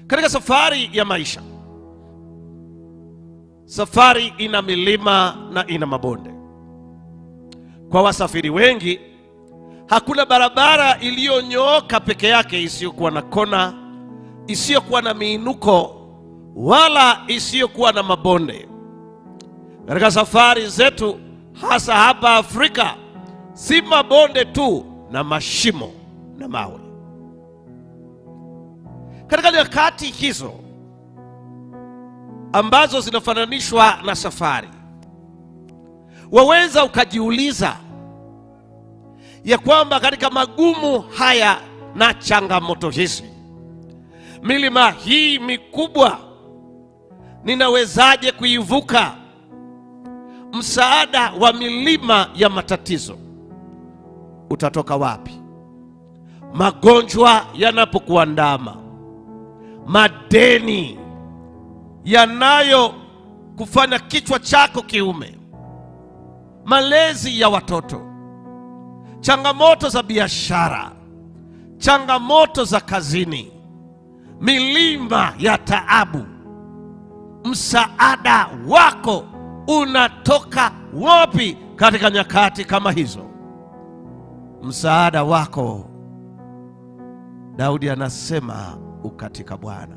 Katika safari ya maisha, safari ina milima na ina mabonde. Kwa wasafiri wengi, hakuna barabara iliyonyooka peke yake isiyokuwa na kona, isiyokuwa na miinuko, wala isiyokuwa na mabonde. Katika safari zetu, hasa hapa Afrika, si mabonde tu na mashimo na mawe. Katika nyakati hizo ambazo zinafananishwa na safari, waweza ukajiuliza ya kwamba katika magumu haya na changamoto hizi, milima hii mikubwa ninawezaje kuivuka? Msaada wa milima ya matatizo utatoka wapi? Magonjwa yanapokuandama, madeni yanayo kufanya kichwa chako kiume, malezi ya watoto, changamoto za biashara, changamoto za kazini, milima ya taabu, msaada wako unatoka wapi katika nyakati kama hizo? Msaada wako, Daudi anasema, ukatika Bwana.